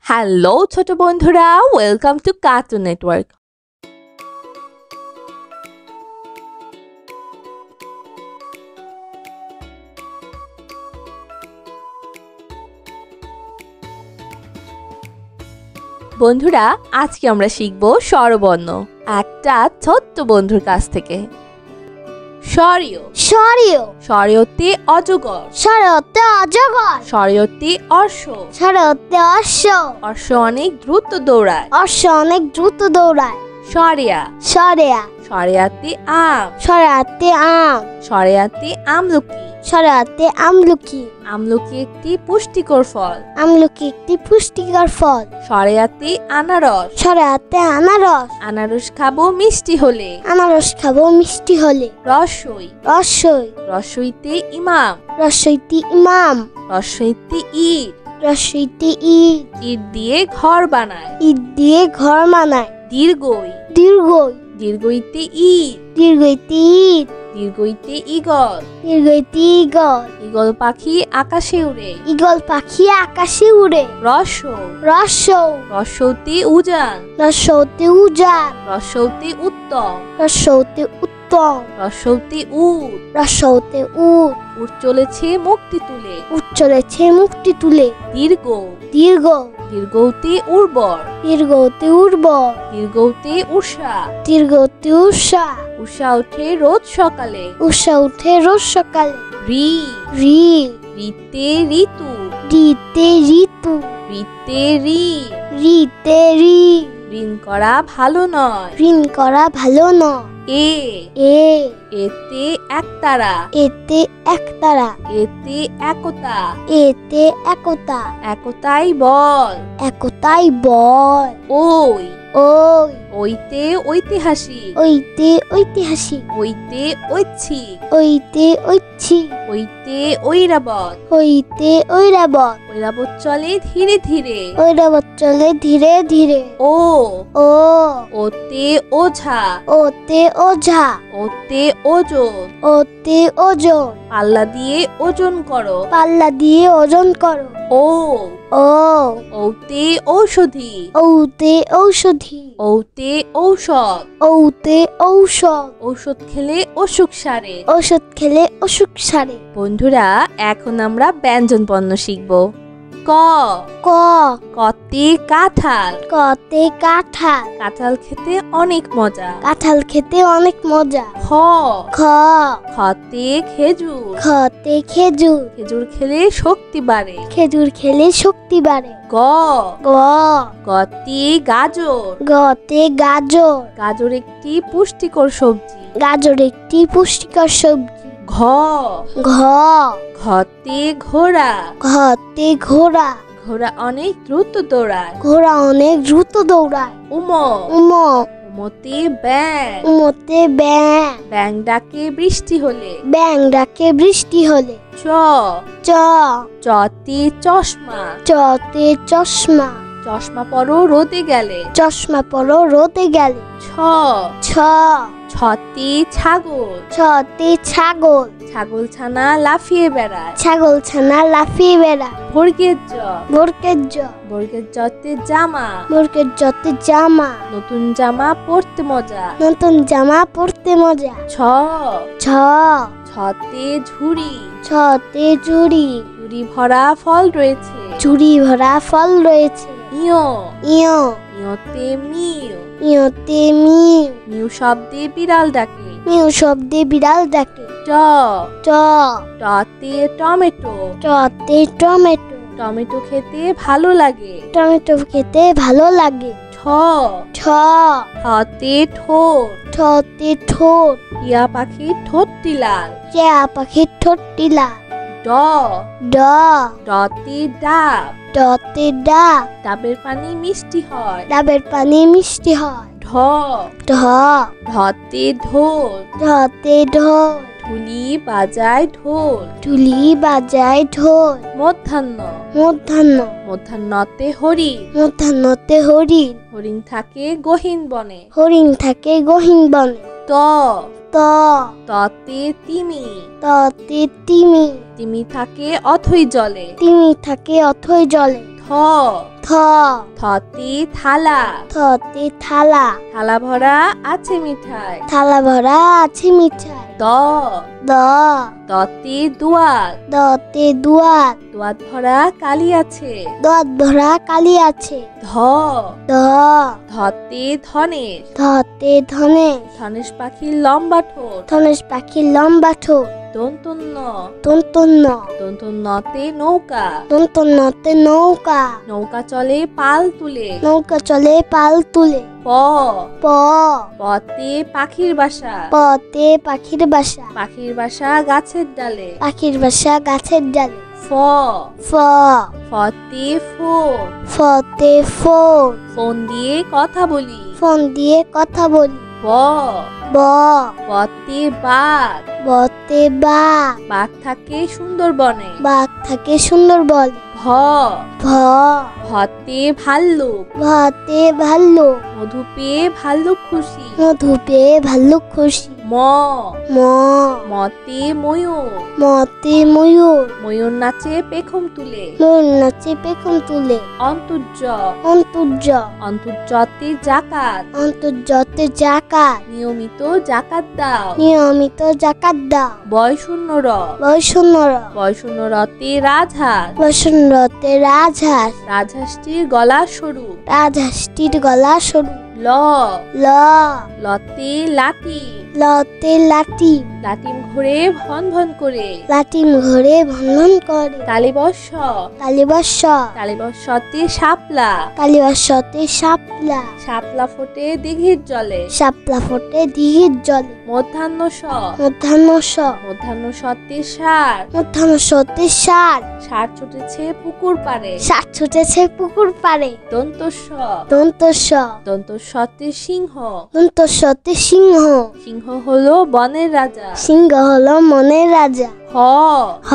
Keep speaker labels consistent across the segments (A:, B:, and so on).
A: Hello ছোট বন্ধুরা, welcome to cartoon network. বন্ধুরা, আজকে আমরা শিখব স্বরবর্ণ একটা ছোট্ট বন্ধুর কাছ থেকে। স্বরীয়
B: স্বরীয়
A: স্বরীয়তে অজগর,
B: স্বরতে অজগর,
A: স্বরীয়তে অশ্ব,
B: স্বরতে অশ্ব,
A: অশ্ব অনেক দ্রুত দৌড়ায়।
B: অশ্ব অনেক দ্রুত দৌড়ায়।
A: স্বরেয়া
B: স্বরেয়া
A: স্বরেয়াতে আম,
B: স্বরাতে আম,
A: স্বরেয়াতে আমলকি,
B: স্বরাতে আমলকি,
A: আমলকি একটি পুষ্টিকর ফল।
B: আমলকি একটি পুষ্টিকর ফল।
A: স্বরেয়াতে আনারস,
B: স্বরাতে আনারস,
A: আনারস খাবো মিষ্টি হলে।
B: আনারস খাবো মিষ্টি হলে।
A: রসই
B: রসই
A: রসইতে ইমাম,
B: রসইতে ইমাম,
A: রসইতে ইট,
B: রসইতে ইট,
A: ইট দিয়ে ঘর বানায়।
B: ইট দিয়ে ঘর বানায়।
A: দীর্ঘই
B: দীর্ঘই
A: দীর্ঘইতে ইট,
B: দীর্ঘইতে ইট,
A: দীর্ঘইতে ইগল,
B: দীর্ঘইতে ইগল,
A: ইগল পাখি আকাশে উড়ে।
B: ইগল পাখি আকাশে উড়ে।
A: রসৌ
B: রসৌ
A: রসৌতে উজান,
B: রসৌতে উজান,
A: রসৌতে উত্তম,
B: রসৌতে উত্তম,
A: রসৌতে উট,
B: রসৌতে উট,
A: উট চলেছে মুক্তি তুলে।
B: উট চলেছে মুক্তি তুলে।
A: দীর্ঘ
B: দীর্ঘ
A: দীর্ঘতে উর্বর,
B: দীর্ঘতে উর্বর,
A: দীর্ঘতে উষা,
B: দীর্ঘতে উষা,
A: উষা ওঠে রোজ সকালে।
B: উষা উঠে রোজ সকালে।
A: রি
B: রি
A: রিতে ঋতু,
B: রিতে ঋতু,
A: রিতে ঋণ,
B: রিতে ঋণ,
A: ঋণ করা ভালো নয়।
B: ঋণ করা ভালো নয়।
A: এ
B: এ
A: এতে একতারা,
B: এতে একতারা,
A: এতে একতা,
B: এতে একতা,
A: একতাই বল।
B: একতাই বল।
A: ওই
B: ওই
A: ওইতে ঐতিহাসিক,
B: ওইতে ঐতিহাসিক,
A: ওইতে ঐচ্ছিক,
B: ওইতে ঐচ্ছিক,
A: ওইতে ঐরাবত,
B: ওইতে ঐরাবত,
A: ঐরাবত চলে ধীরে ধীরে।
B: ঐরাবত চলে ধীরে ধীরে।
A: ও
B: ও
A: ওতে ওঝা,
B: ওতে ওঝা,
A: ওতে ওজন,
B: ওতে ওজন,
A: পাল্লা দিয়ে ওজন করো।
B: পাল্লা দিয়ে ওজন করো।
A: ও
B: ও
A: ওতে ঔষধি,
B: ঔতে ঔষধি,
A: ওতে ঔষধ,
B: ঔতে ঔষধ,
A: ঔষধ খেলে অসুখ সারে।
B: ঔষধ খেলে অসুখ সারে।
A: বন্ধুরা, এখন আমরা ব্যঞ্জন বর্ণ শিখব। ক
B: ক
A: কতে কাঁঠাল,
B: কতে কাঁঠাল,
A: কাঁঠাল খেতে অনেক মজা।
B: কাঁঠাল খেতে অনেক মজা।
A: খ
B: খ
A: খতে খেজুর,
B: খতে খেজুর,
A: খেজুর খেলে শক্তি বাড়ে।
B: খেজুর খেলে শক্তি বাড়ে।
A: গ
B: গ
A: গতে গাজর,
B: গতে গাজর,
A: গাজর একটি পুষ্টিকর সবজি।
B: গাজর একটি পুষ্টিকর সবজি।
A: ঘ
B: ঘ
A: ঘতে ঘোড়া,
B: ঘতে ঘোড়া,
A: ঘোড়া অনেক দ্রুত দৌড়ায়।
B: ঘোড়া অনেক দ্রুত দৌড়ায়।
A: উম
B: উম
A: উমতে ব্যাং,
B: উমতে ব্যাং,
A: ব্যাং ডাকে বৃষ্টি হলে।
B: ব্যাং ডাকে বৃষ্টি হলে।
A: চ
B: চ
A: চতে চশমা,
B: চতে চশমা,
A: চশমা পরো রোদে গেলে।
B: চশমা পরো রোদে গেলে।
A: ছ
B: ছ
A: ছতে ছাগল,
B: ছতে ছাগল,
A: ছাগল ছানা লাফিয়ে বেড়ায়।
B: ছাগল ছানা লাফিয়ে বেড়ায়।
A: বর্গের জ
B: বর্গের জ
A: বর্গের জতে জামা,
B: বর্গের জতে জামা,
A: নতুন জামা পরতে মজা।
B: নতুন জামা পরতে মজা।
A: ছ
B: ছ
A: ছতে ঝুড়ি,
B: ছতে ঝুড়ি,
A: ঝুড়ি ভরা ফল রয়েছে।
B: ঝুড়ি ভরা ফল রয়েছে।
A: ইয়
B: ইয়
A: ইয়তে মিউ,
B: ইয়তে মিউ,
A: মিউ শব্দে বিড়াল ডাকে।
B: মিউ শব্দে বিড়াল ডাকে।
A: ট
B: ট
A: টতে টমেটো,
B: টতে টমেটো,
A: টমেটো খেতে ভালো লাগে।
B: টমেটো খেতে ভালো লাগে।
A: ঠ
B: ঠ
A: ঠতে ঠোঁট,
B: ঠতে ঠোঁট,
A: টিয়া পাখির ঠোঁটটি লাল।
B: চেয়া পাখির ঠোঁটটি লাল।
A: ড
B: ড
A: ডতে ডাব,
B: ডতে ডাব,
A: ডাবের পানি মিষ্টি হয়।
B: ডাবের পানি মিষ্টি হয়।
A: ঢ
B: ঢ
A: ঢতে ঢোল,
B: ঢতে ঢোল,
A: ঢুলি বাজায় ঢোল।
B: ঢুলি বাজায় ঢোল।
A: মধ্যাহ্ন
B: মধ্যাহ্ন
A: মধ্যাহ্নতে হরিণ,
B: মধ্যাহ্নতে হরিণ,
A: হরিণ থাকে গহীন বনে।
B: হরিণ থাকে গহীন বনে।
A: ত
B: ত
A: ততে তিমি,
B: ততে তিমি,
A: তিমি থাকে অথই জলে।
B: তিমি থাকে অথই জলে।
A: থ
B: থ
A: থতে থালা,
B: থতে থালা,
A: থালা ভরা আছে মিঠাই।
B: থালা ভরা আছে মিঠাই।
A: দ
B: দ
A: দতে দুয়াত,
B: দতে দুয়াত,
A: দুয়াত ভরা কালি আছে।
B: দত ভরা কালি আছে।
A: ধ
B: ধ
A: ধতে ধনেশ,
B: ধতে ধনেশ,
A: ধনেশ পাখির লম্বা ঠোঁট।
B: ধনেশ পাখির লম্বা ঠোঁট।
A: দন্তন্য
B: দন্তন্য,
A: দন্তন্যতে নৌকা,
B: দন্তন্যতে নৌকা,
A: নৌকা চলে পাল তুলে।
B: নৌকা চলে পাল তুলে।
A: প
B: প
A: পতে পাখির বাসা,
B: পতে পাখির বাসা,
A: পাখির বাসা গাছের ডালে।
B: পাখির বাসা গাছের ডালে।
A: ফ
B: ফ
A: ফতে ফোন,
B: ফতে ফোন,
A: ফোন দিয়ে কথা বলি।
B: ফোন দিয়ে কথা বলি।
A: ব
B: ব
A: বতে বাঘ,
B: বতে বাঘ,
A: বাঘ থাকে সুন্দরবনে।
B: বাঘ থাকে সুন্দরবন।
A: ভ
B: ভ
A: ভতে ভাল্লুক,
B: ভতে ভাল্লুক,
A: মধু পেয়ে ভাল্লুক খুশি।
B: মধু পেয়ে ভাল্লুক খুশি।
A: ম
B: ম
A: মতে ময়ূর,
B: মতে ময়ূর,
A: ময়ূর নাচে পেখম তুলে।
B: ময়ূর নাচে পেখম তুলে।
A: অন্তর্য
B: অন্তর্য
A: অন্তর্যতে জাকাত,
B: অন্তর্যতে জাকাত,
A: নিয়মিত জাকাত দাও।
B: নিয়মিত জাকাত দাও।
A: বয়শূন্য র
B: বৈষণ্যর,
A: বয়শূন্য রতে রাজহাঁস,
B: বৈষণ্যতে রাজহাঁস,
A: রাজহাঁসটির গলা সরু।
B: রাজহাঁসটির গলা সরু।
A: ল
B: ল
A: লতে লাঠি,
B: লতে লাঠি,
A: লাটিম ঘুরে ভন ভন করে।
B: লাটিম ঘরে ভ্রমণ করে।
A: তালিবর্ষ,
B: কালীবর্ষ,
A: তালিবর্ষতে শাপলা,
B: কালীবর্ষতে শাপলা,
A: শাপলা ফোটে দিঘির জলে।
B: শাপলা ফোটে দিঘির জলে।
A: মধ্যাহ্ন স,
B: মধ্যাহ্ন স,
A: মধ্যাহ্ন সতে ষাঁড়,
B: মধ্যাহ্ন সতে ষাঁড়,
A: ষাঁড় ছুটেছে পুকুর পাড়ে।
B: ষাঁড় ছুটেছে পুকুর পাড়ে।
A: দন্ত স,
B: দন্ত স,
A: দন্ত সতে সিংহ,
B: দন্ত সতে সিংহ,
A: সিংহ হলো বনের রাজা।
B: সিংহ হলো মনের রাজা।
A: হ
B: হ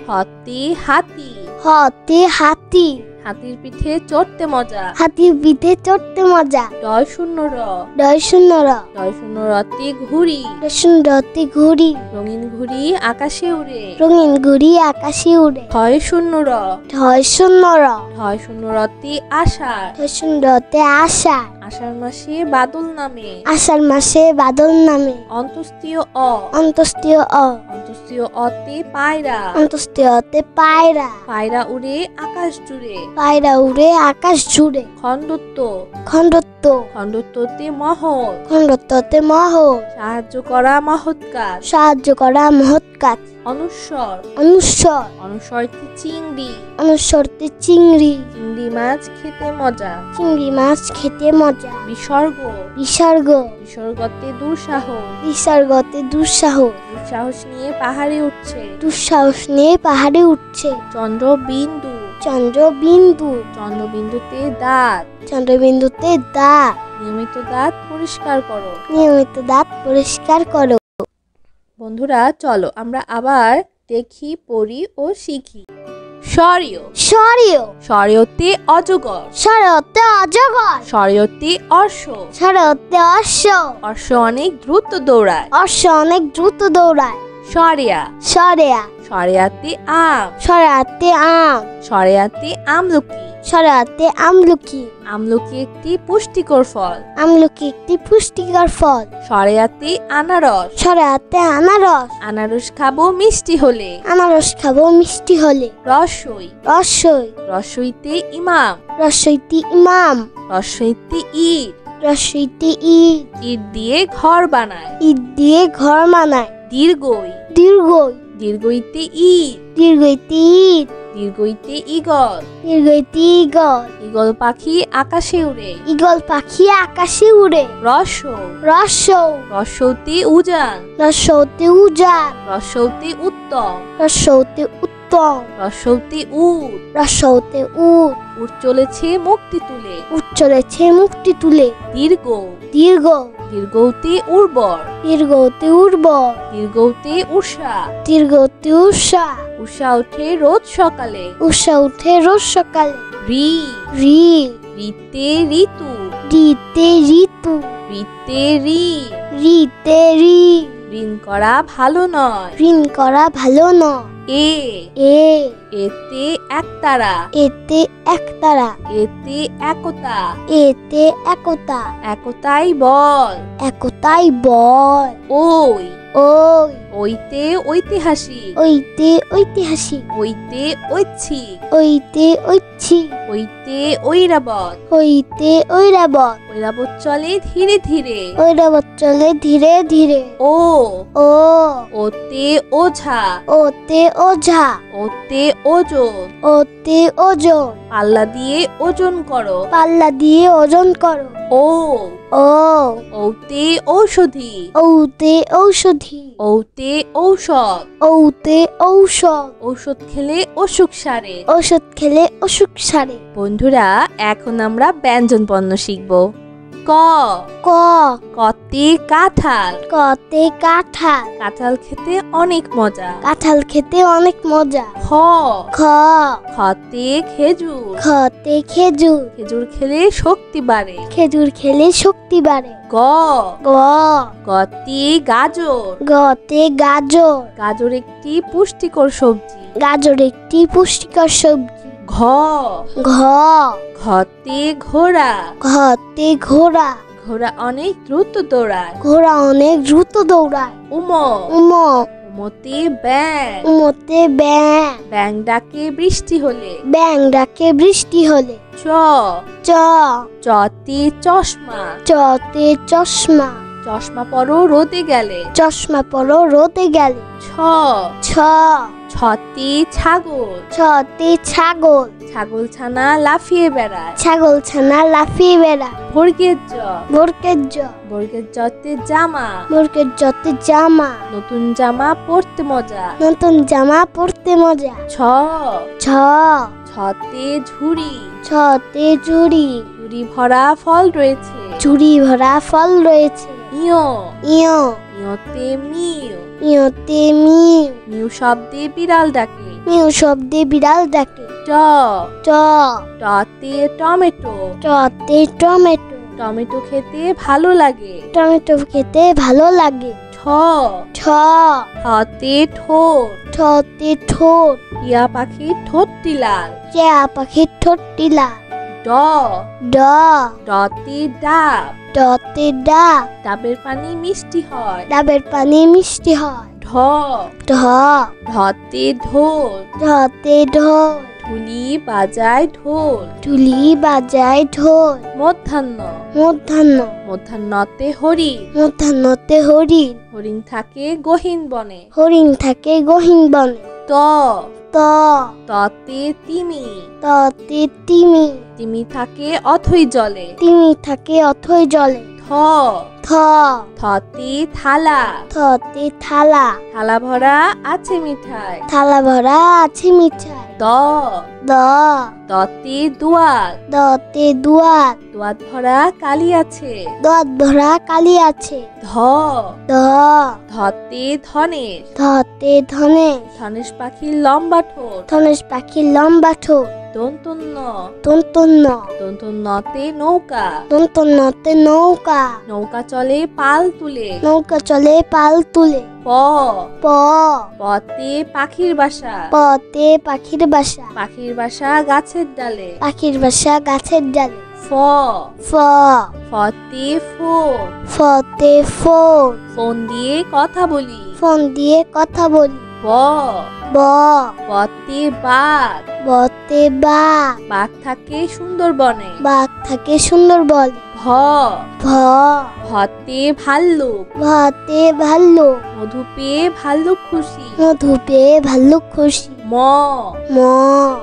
A: হতে হাতি,
B: হতে হাতি,
A: হাতির পিঠে চড়তে মজা।
B: হাতির পিঠে চড়তে মজা।
A: ডয় শূন্য র,
B: ডয় শূন্য র,
A: ডয় শূন্য রতে ঘুড়ি,
B: সুন্দরতে ঘুড়ি,
A: রঙিন ঘুড়ি আকাশে উড়ে।
B: রঙিন ঘুড়ি আকাশে উড়ে।
A: ঢয় শূন্য র,
B: ঢয় শূন্য র,
A: ঢয় শূন্য রতে আষাঢ়,
B: ঢয় সুন্দরতে আষাঢ়,
A: আষাঢ় মাসে বাদল নামে।
B: আষাঢ় মাসে বাদল নামে।
A: অন্তস্তীয় অ,
B: অন্তস্তীয় অ,
A: অন্তস্তীয় অতে পায়রা,
B: অন্তস্তীয়তে পায়রা,
A: পায়রা উড়ে আকাশ জুড়ে।
B: পায়রা উড়ে আকাশ জুড়ে।
A: খণ্ডত্ব,
B: খণ্ডত্ব,
A: খণ্ডত্বতে মহৎ,
B: খণ্ডত্বতে মহৎ,
A: সাহায্য করা মহৎ কাজ।
B: সাহায্য করা মহৎ কাজ।
A: অনুস্বর,
B: অনুস্বর,
A: অনুস্বরতে চিংড়ি,
B: অনুস্বরতে চিংড়ি,
A: চিংড়ি মাছ খেতে মজা।
B: চিংড়ি মাছ খেতে মজা।
A: বিসর্গ,
B: বিসর্গ,
A: বিসর্গতে দুঃসাহস,
B: বিসর্গতে দুঃসাহস,
A: দুঃসাহস নিয়ে পাহাড়ে উঠছে।
B: দুঃসাহস নিয়ে পাহাড়ে উঠছে।
A: চন্দ্রবিন্দু,
B: চন্দ্রবিন্দু,
A: চন্দ্রবিন্দুতে দাঁত,
B: চন্দ্রবিন্দুতে দাঁত,
A: নিয়মিত দাঁত পরিষ্কার করো।
B: নিয়মিত দাঁত পরিষ্কার করো।
A: বন্ধুরা চলো আমরা আবার দেখি, পড়ি ও শিখি। সরিয়,
B: সরিয়,
A: সরিয়তে অজগর,
B: সরতে অজগর,
A: সরিয়তে অশ্ব,
B: সরতে অশ্ব,
A: অশ্ব অনেক দ্রুত দৌড়ায়।
B: অশ্ব অনেক দ্রুত দৌড়ায়।
A: সরিয়া,
B: সরেয়া,
A: সরিয়াতে আম,
B: সরাতে আম,
A: সরিয়াতে আমলকি,
B: সরাতে আমলকি,
A: আমলকি একটি পুষ্টিকর ফল।
B: আমলকি একটি পুষ্টিকর ফল।
A: সরিয়াতে আনারস,
B: সরাতে আনারস,
A: আনারস খাবো মিষ্টি হলে।
B: আনারস খাবো মিষ্টি হলে।
A: রসই,
B: রসই,
A: রসইতে ইমাম,
B: রসইতে ইমাম,
A: রসইতে ইট,
B: রসইতে ইট,
A: ইট দিয়ে ঘর বানায়।
B: ইট দিয়ে ঘর বানায়।
A: দীর্ঘই,
B: দীর্ঘই,
A: দীর্ঘইতে ইট,
B: দীর্ঘইতে ইট,
A: দীর্ঘইতে ইগল,
B: দীর্ঘইতে ইগল,
A: ইগল পাখি আকাশে উড়ে।
B: ইগল পাখি আকাশে উড়ে।
A: রসৌ,
B: রসৌ,
A: রসৌতে উজান,
B: রসৌতে উজান,
A: রসৌতে উত্তম,
B: রসৌতে উত্তম,
A: রসৌতে উট,
B: রসৌতে উট,
A: উট চলেছে মুক্তি তুলে।
B: উট চলেছে মুক্তি তুলে।
A: দীর্ঘ,
B: দীর্ঘ,
A: দীর্ঘতে উর্বর,
B: দীর্ঘতে উর্বর,
A: দীর্ঘতে উষা,
B: দীর্ঘতে উষা,
A: উষা ওঠে রোজ সকালে।
B: উষা উঠে রোজ সকালে।
A: রি,
B: রি,
A: রিতে ঋতু,
B: রিতে ঋতু,
A: রিতে ঋণ,
B: রিতে ঋণ,
A: ঋণ করা ভালো নয়।
B: ঋণ করা ভালো নয়।
A: এ
B: এ
A: এতে একতারা
B: এতে একতারা
A: এতে একতা
B: এতে একতা
A: একতাই বল
B: একতাই বল
A: ওই
B: ওই
A: ওইতে ঐতিহাসিক
B: ওইতে ঐতিহাসিক
A: ওইতে ঐচ্ছিক
B: ওইতে ঐচ্ছিক
A: ওইতে ঐরাবত
B: হইতে ঐরাবত
A: ঐরাবত চলে ধীরে ধীরে
B: ঐরাবত চলে ধীরে ধীরে
A: ও
B: ও
A: ওতে ওঝা
B: ওতে ওঝা
A: ওতে ওজন
B: ওতে ওজন
A: পাল্লা দিয়ে ওজন করো
B: পাল্লা দিয়ে ওজন করো
A: ও
B: ও
A: ওতে ঔষধি
B: ঔতে ঔষধি
A: ওতে ঔষধ
B: ঔতে ঔষধ
A: ঔষধ খেলে অসুখ সারে
B: ওষুধ খেলে অসুখ সারে
A: বন্ধুরা এখন আমরা ব্যঞ্জন পণ্য শিখব ক
B: ক
A: কতে কাঁঠাল
B: কতে কাঁঠাল
A: কাঁঠাল খেতে অনেক মজা
B: কাঁঠাল খেতে অনেক মজা
A: খ
B: খ
A: খতে খেজুর
B: খতে খেজুর
A: খেজুর খেলে শক্তি বাড়ে
B: খেজুর খেলে শক্তি বাড়ে
A: গ
B: গ
A: গতে গাজর
B: গতে গাজর
A: গাজর একটি পুষ্টিকর সবজি
B: গাজর একটি পুষ্টিকর সবজি
A: ঘ
B: ঘ
A: ঘতে ঘোড়া
B: ঘতে ঘোড়া
A: ঘোড়া অনেক দ্রুত দৌড়ায়
B: ঘোড়া অনেক দ্রুত দৌড়ায়
A: উম
B: উম
A: উমতে ব্যাং
B: উমতে ব্যাং
A: ব্যাং ডাকে বৃষ্টি হলে
B: ব্যাং ডাকে বৃষ্টি হলে
A: চ
B: চ
A: চতে চশমা
B: চতে চশমা
A: চশমা পরো রোদে গেলে
B: চশমা পরো রোদে গেলে
A: ছ
B: ছ
A: ছতে ছাগল
B: ছতে ছাগল
A: ছাগল ছানা লাফিয়ে বেড়ায়
B: ছাগল ছানা লাফিয়ে বেড়ায়
A: বর্গের জ
B: বর্গের জ
A: বর্গের জতে জামা
B: বর্গের জতে জামা
A: নতুন জামা পরতে মজা
B: নতুন জামা পরতে মজা
A: ছ
B: ছ
A: ছতে ঝুড়ি
B: ছতে চুড়ি
A: ঝুড়ি ভরা ফল রয়েছে
B: চুড়ি ভরা ফল রয়েছে
A: ইয়
B: ইয়
A: ইয়তে মিউ
B: ইয়তে মিউ
A: মিউ শব্দে বিড়াল ডাকে
B: মিউ শব্দে বিড়াল ডাকে
A: ট
B: ট
A: টতে টমেটো
B: টতে টমেটো
A: টমেটো খেতে ভালো লাগে
B: টমেটো খেতে ভালো লাগে
A: ঠ
B: ঠ
A: ঠতে ঠোঁট
B: ঠতে ঠোঁট
A: টিয়া পাখির ঠোঁটটি লাল
B: চেয়া পাখির ঠোঁটটি লাল
A: ড
B: ড
A: ডতে ডাব
B: ডতে ডাব
A: ডাবের পানি মিষ্টি হয়
B: ডাবের পানি মিষ্টি হয়
A: ঢ
B: ঢ
A: ঢতে ঢোল
B: ঢতে ঢোল
A: ঢুলি বাজায় ঢোল
B: ঢুলি বাজায় ঢোল
A: মধ্যাহ্ন
B: মধ্যাহ্ন
A: মধ্যাহ্নতে হরিণ
B: মধ্যাহ্নতে হরিণ
A: হরিণ থাকে গহীন বনে
B: হরিণ থাকে গহীন বনে
A: ত
B: ত
A: ততে তিমি
B: ততে তিমি
A: তিমি থাকে অথই জলে
B: তিমি থাকে অথই জলে
A: থ
B: থ
A: থতে থালা
B: থতে থালা
A: থালা ভরা আছে মিঠাই
B: থালা ভরা আছে মিঠাই
A: দ
B: দ
A: দতে দুয়াত
B: দতে দুয়াত
A: দুয়াত ভরা কালি আছে
B: দত ভরা কালি আছে
A: ধ
B: ধ
A: ধতে ধনেশ
B: ধতে ধনেশ
A: ধনেশ পাখির লম্বা ঠোঁট
B: ধনেশ পাখির লম্বা ঠোঁট
A: দন্তন্য
B: দন্তন্য
A: দন্তন্যতে নৌকা
B: দন্তন্যতে নৌকা
A: নৌকা চলে পাল তুলে
B: নৌকা চলে পাল তুলে
A: প
B: প
A: পতে পাখির বাসা
B: পতে পাখির বাসা
A: পাখির বাসা গাছের ডালে
B: পাখির বাসা গাছের ডালে
A: ফ
B: ফ
A: ফতে ফোন
B: ফতে ফোন
A: ফোন দিয়ে কথা বলি
B: ফোন দিয়ে কথা বলি
A: ব
B: ব
A: বতে বাঘ
B: বতে বাঘ
A: বাঘ থাকে সুন্দরবনে
B: বাঘ থাকে সুন্দরবন
A: ভ
B: ভ
A: ভতে ভাল্লুক
B: ভাতে ভাল্লুক
A: মধু পেয়ে ভাল্লুক খুশি
B: মধু পেয়ে ভাল্লুক খুশি
A: ম
B: ম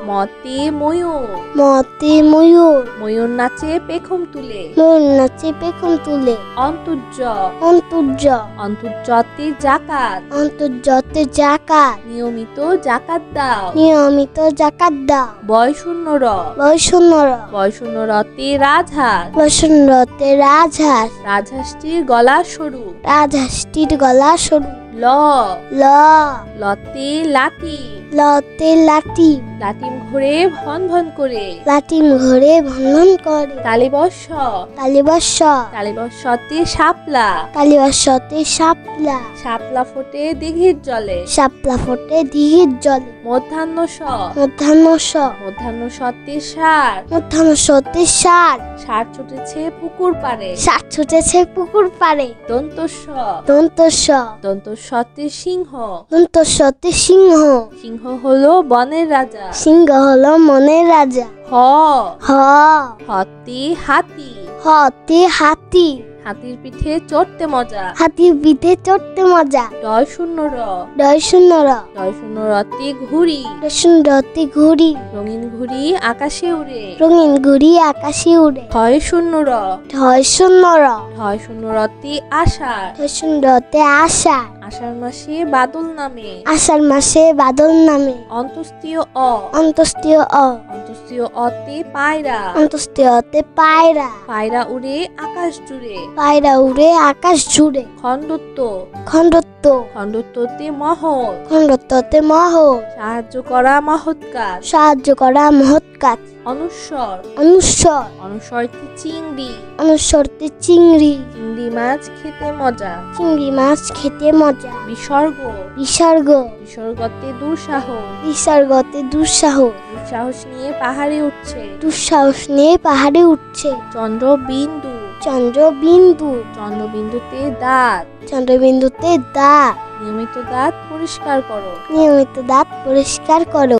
A: মতে ময়ূর
B: মতে ময়ূর
A: ময়ূর নাচে পেখম তুলে
B: ময়ূর নাচে পেখম তুলে
A: অন্তর্য
B: অন্তর্য
A: অন্তর্যতে জাকাত
B: অন্তর্যতে জাকাত
A: নিয়মিত জাকাত দাও
B: নিয়মিত জাকাত দাও
A: বয়শূন্য র
B: বৈষণ্যর
A: বয়শূন্য রতে রাজহাঁস
B: বৈষণ্যতে রাজহাঁস
A: রাজহাঁসটির গলা সরু
B: রাজহাঁসটির গলা সরু
A: ল ল
B: ল
A: লতে লাটি
B: লতে লাঠি
A: লাটিম ঘুরে ভন ভন করে
B: লাঠিম ঘরে ভ্রমণ করে
A: তালিবস্য
B: কালিবর্ষ
A: তালিবস্যতে শাপলা
B: কালিবর্ষতে শাপলা
A: শাপলা ফোটে দিঘির জলে
B: শাপলা ফোটে দিঘির জলে
A: মধ্যাহ্ন স
B: মধ্যাহ্ন স
A: মধ্যাহ্ন সতে সার
B: মধ্যাহ্ন সতে সার
A: সার ছুটেছে পুকুর পাড়ে
B: সার ছুটেছে পুকুর পাড়ে
A: দন্তস্ব
B: দন্তস্ব
A: দন্তস্বতে সিংহ
B: দন্তস্বতে সিংহ
A: সিংহ হলো বনের রাজা
B: সিংহ হলো মনের রাজা
A: হ
B: হ
A: হতে হাতি
B: হতে হাতি
A: হাতির পিঠে চড়তে মজা
B: হাতির পিঠে চড়তে মজা
A: ডয় শূন্য র
B: ডয় শূন্য র
A: ডয় শূন্য রতে ঘুড়ি
B: সুন্দরতে ঘুড়ি
A: রঙিন ঘুড়ি আকাশে উড়ে
B: রঙিন ঘুড়ি আকাশে উড়ে
A: ঢয় শূন্য র
B: ঢয় শূন্য র
A: ঢয় শূন্য রতে আষাঢ়
B: ঢয় সুন্দরতে আষাঢ়
A: আষাঢ় মাসে বাদল নামে
B: আষাঢ় মাসে বাদল নামে
A: অন্তস্তীয় অ
B: অন্তস্তীয় অ
A: অন্তস্তীয় অতে পায়রা
B: অন্তস্তীয়তে পায়রা
A: পায়রা উড়ে আকাশ জুড়ে
B: পায়রা উড়ে আকাশ জুড়ে
A: খণ্ডত্ব
B: খণ্ডত্ব
A: খণ্ডত্বতে মহৎ
B: খণ্ডত্বতে মহৎ
A: সাহায্য করা মহৎ কাজ
B: সাহায্য করা মহৎ কাজ
A: অনুস্বর
B: অনুস্বর
A: অনুস্বরতে চিংড়ি
B: অনুস্বরতে চিংড়ি
A: চিংড়ি মাছ খেতে মজা
B: চিংড়ি মাছ খেতে মজা
A: বিসর্গ
B: বিসর্গ
A: বিসর্গতে দুঃসাহস
B: বিসর্গতে দুঃসাহস
A: দুঃসাহস নিয়ে পাহাড়ে উঠছে
B: দুঃসাহস নিয়ে পাহাড়ে উঠছে
A: চন্দ্রবিন্দু
B: চন্দ্রবিন্দু
A: চন্দ্রবিন্দুতে দাঁত
B: চন্দ্রবিন্দুতে দাঁত
A: নিয়মিত দাঁত পরিষ্কার করো
B: নিয়মিত দাঁত পরিষ্কার করো।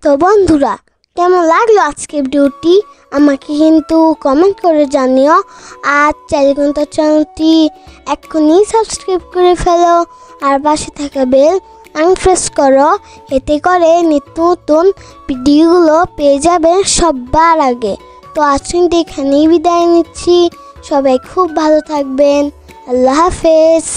B: তো বন্ধুরা, কেমন লাগলো আজকের ভিডিওটি আমাকে কিন্তু কমেন্ট করে জানিও। আর চ্যানেলটা চ্যানেলটি এক্ষুনি সাবস্ক্রাইব করে ফেলো আর পাশে থাকা বেল প্রেস করো, এতে করে নিত্য নতুন ভিডিওগুলো পেয়ে যাবেন সবার আগে। তো আজকে এখানেই বিদায় নিচ্ছি, সবাই খুব ভালো থাকবেন। আল্লাহ হাফেজ।